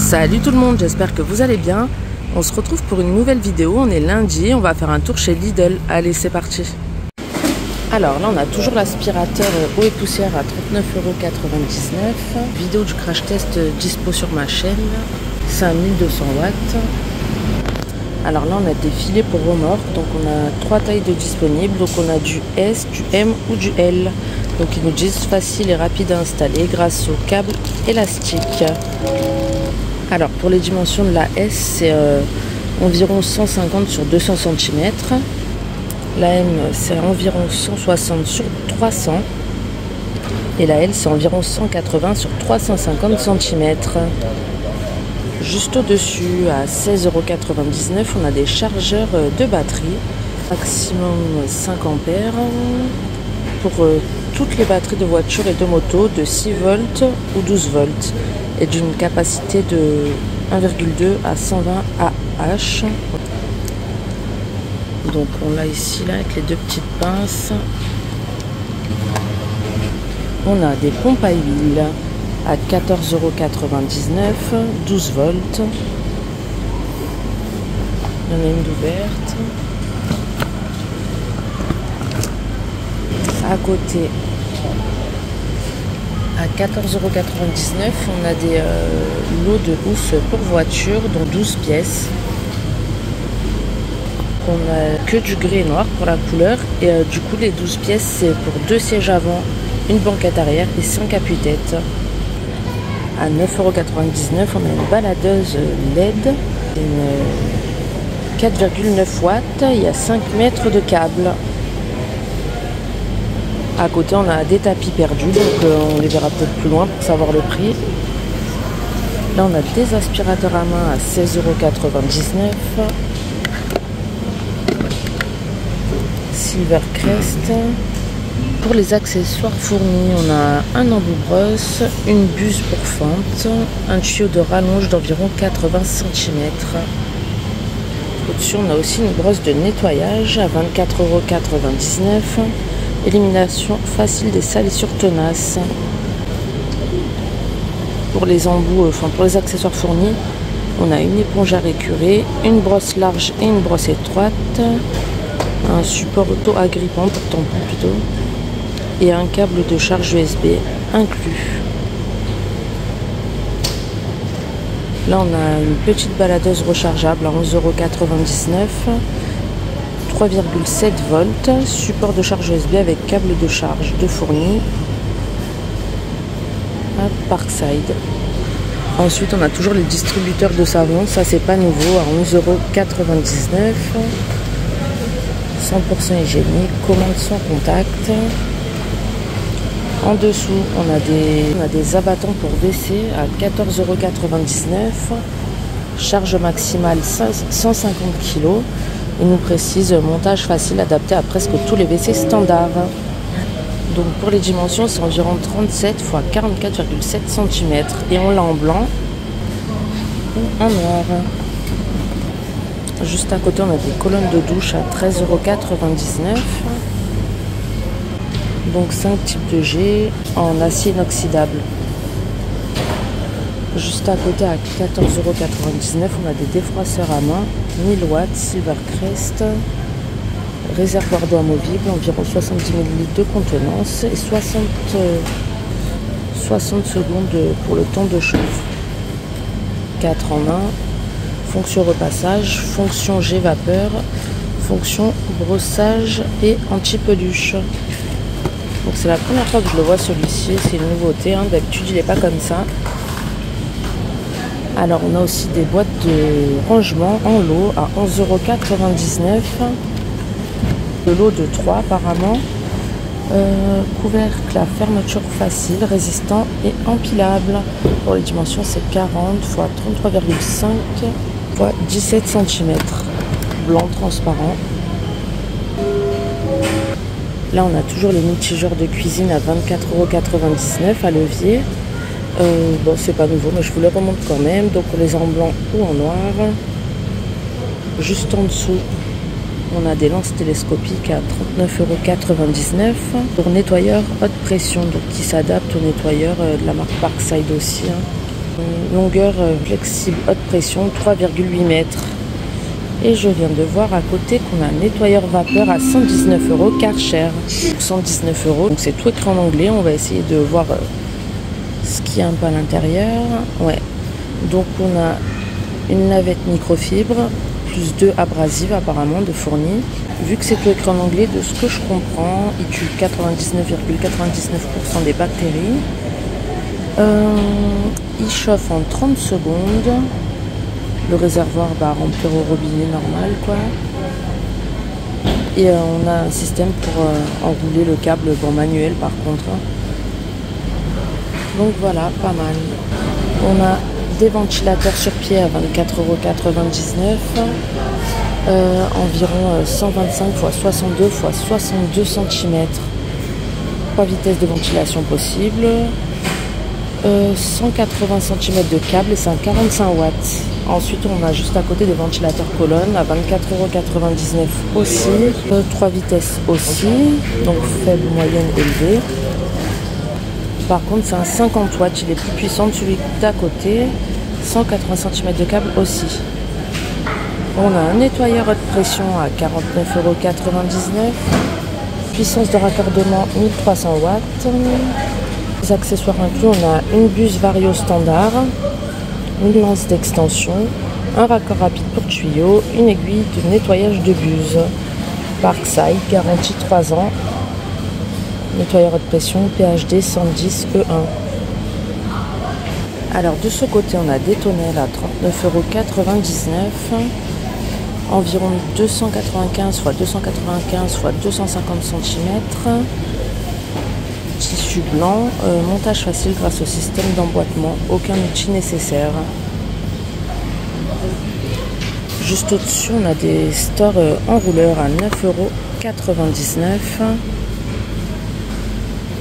Salut tout le monde, j'espère que vous allez bien. On se retrouve pour une nouvelle vidéo, on est lundi, on va faire un tour chez Lidl. Allez, c'est parti. Alors là, on a toujours l'aspirateur eau et poussière à 39,99 €. Vidéo du crash test dispo sur ma chaîne, 5200 watts. Alors là, on a des filets pour remorque, donc on a 3 tailles de disponibles. Donc on a du S, du M ou du L. Donc ils nous disent facile et rapide à installer grâce au câble élastique. Alors pour les dimensions de la S, c'est environ 150 sur 200 cm. La M, c'est environ 160 sur 300. Et la L, c'est environ 180 sur 350 cm. Juste au-dessus, à 16,99 €, on a des chargeurs de batterie. Maximum 5 ampères pour toutes les batteries de voitures et de moto de 6 volts ou 12 volts et d'une capacité de 1,2 à 120 Ah. Donc on l'a ici là avec les deux petites pinces. On a des pompes à huile à 14,99 €, 12 volts. Il y en a une d'ouverte. À côté, à 14,99 €, on a des lots de housse pour voiture, dont 12 pièces. On a que du gris et noir pour la couleur. Et du coup, les 12 pièces, c'est pour 2 sièges avant, une banquette arrière et 5 appuis-têtes. À 9,99 €, on a une baladeuse LED, une 4,9 watts, il y a 5 mètres de câble. À côté, on a des tapis perdus, donc on les verra peut-être plus loin pour savoir le prix. Là, on a des aspirateurs à main à 16,99 €. Silvercrest. Pour les accessoires fournis, on a un embout brosse, une buse pour fente, un tuyau de rallonge d'environ 80 cm. Au-dessus, on a aussi une brosse de nettoyage à 24,99 €. Élimination facile des salissures tenaces. Pour les embouts, pour les accessoires fournis, on a une éponge à récurer, une brosse large et une brosse étroite, un support auto-agrippant pour tampon plutôt, et un câble de charge USB inclus. Là, on a une petite baladeuse rechargeable à 11,99 €. 3,7 volts, support de charge USB avec câble de charge de fourni à Parkside. Ensuite, on a toujours les distributeurs de savon, ça c'est pas nouveau, à 11,99 €. 100% hygiénique, commande sans contact. En dessous, on a des abattants pour WC à 14,99 €. Charge maximale 150 kg. Il nous précise montage facile adapté à presque tous les WC standards. Donc pour les dimensions, c'est environ 37 x 44,7 cm. Et on l'a en blanc ou en noir. Juste à côté, on a des colonnes de douche à 13,99 €. Donc 5 types de jet en acier inoxydable. Juste à côté, à 14,99 €, on a des défroisseurs à main, 1000 watts, Silvercrest, réservoir d'eau amovible, environ 70 ml de contenance et 60 secondes pour le temps de chauffe. 4 en 1, fonction repassage, fonction jet vapeur, fonction brossage et anti-peluche. Donc c'est la première fois que je le vois celui-ci, c'est une nouveauté, hein. D'habitude il n'est pas comme ça. Alors on a aussi des boîtes de rangement en lot à 11,99 €. Le lot de 3 apparemment. Couvercle à fermeture facile, résistant et empilable. Pour les dimensions, c'est 40 x 33,5 x 17 cm. Blanc transparent. Là on a toujours les multijoueurs de cuisine à 24,99 € à levier. Bon, c'est pas nouveau, mais je vous le remonte quand même. Donc on les a en blanc ou en noir. Juste en dessous, on a des lances télescopiques à 39,99 € pour nettoyeur haute pression, donc qui s'adapte au nettoyeur de la marque Parkside aussi. Longueur flexible haute pression 3,8 mètres. Et je viens de voir à côté qu'on a un nettoyeur vapeur à 119 € Karcher. 119 €. Donc c'est tout écrit en anglais. On va essayer de voir ce qu'il y a un peu à l'intérieur. Ouais. Donc on a une lavette microfibre plus 2 abrasives apparemment de fourni. Vu que c'est tout écrit en anglais, de ce que je comprends, il tue 99,99% des bactéries. Il chauffe en 30 secondes. Le réservoir va remplir au robinet normal quoi. Et on a un système pour enrouler le câble, bon manuel par contre. Donc voilà, pas mal. On a des ventilateurs sur pied à 24,99 €. Environ 125 x 62 x 62 cm. 3 vitesses de ventilation possibles. 180 cm de câble et c'est un 45 watts. Ensuite on a juste à côté des ventilateurs colonnes à 24,99 € aussi. 3 vitesses aussi, donc faible, moyenne, élevée. Par contre c'est un 50 watts, il est plus puissant que celui d'à côté. 180 cm de câble aussi. On a un nettoyeur haute pression à 49,99 €. Puissance de raccordement 1300 watts. Les accessoires inclus, on a une buse Vario standard, une lance d'extension, un raccord rapide pour tuyaux, une aiguille de nettoyage de buse. Parkside, garantie 3 ans. Nettoyeur haute pression, PHD 110 E1. Alors de ce côté, on a des tonnelles à 39,99 €. Environ 295 x 295 x 250 cm. Tissu blanc, montage facile grâce au système d'emboîtement, aucun outil nécessaire. Juste au-dessus, on a des stores enrouleurs à 9,99 €.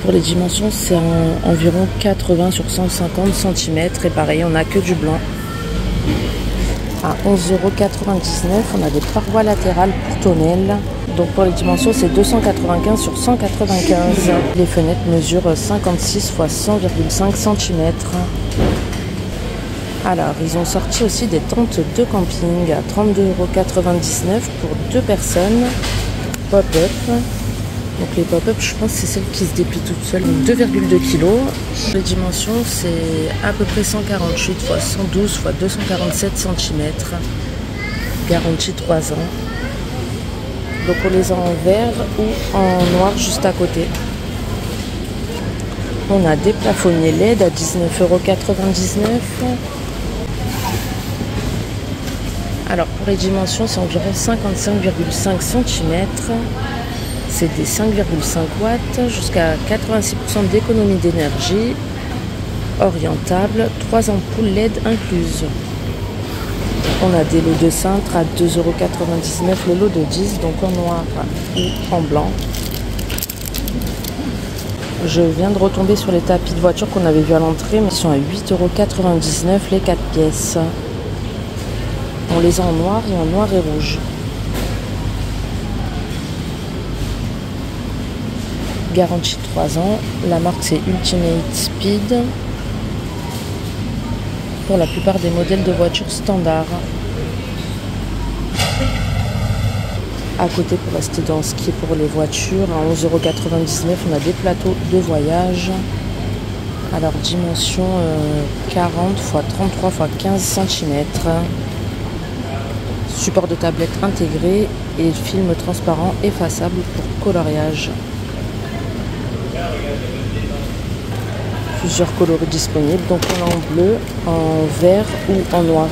Pour les dimensions, c'est environ 80 sur 150 cm. Et pareil, on n'a que du blanc. À 11,99 €, on a des parois latérales pour tonnelles. Donc pour les dimensions, c'est 295 sur 195. Les fenêtres mesurent 56 x 100,5 cm. Alors, ils ont sorti aussi des tentes de camping à 32,99 € pour 2 personnes. Pop-up. Donc les pop-up, je pense que c'est celles qui se déplient toutes seules. 2,2 kg. Les dimensions, c'est à peu près 148 x 112 x 247 cm. Garantie 3 ans. Donc on les a en vert ou en noir juste à côté. On a des plafonniers LED à 19,99 €. Alors pour les dimensions, c'est environ 55,5 cm. C'est des 5,5 watts jusqu'à 86% d'économie d'énergie. Orientable, 3 ampoules LED incluses. On a des lots de cintres à 2,99 €, le lot de 10, donc en noir ou en blanc. Je viens de retomber sur les tapis de voiture qu'on avait vus à l'entrée, mais ils sont à 8,99 € les 4 pièces. On les a en noir et en noir et rouge. Garantie 3 ans. La marque c'est Ultimate Speed. Pour la plupart des modèles de voitures standards. À côté, pour rester dans ce qui est pour les voitures, à 11,99 €, on a des plateaux de voyage. Alors dimension 40 x 33 x 15 cm. Support de tablette intégré et film transparent effaçable pour coloriage. Plusieurs coloris disponibles, donc on a en bleu, en vert ou en noir.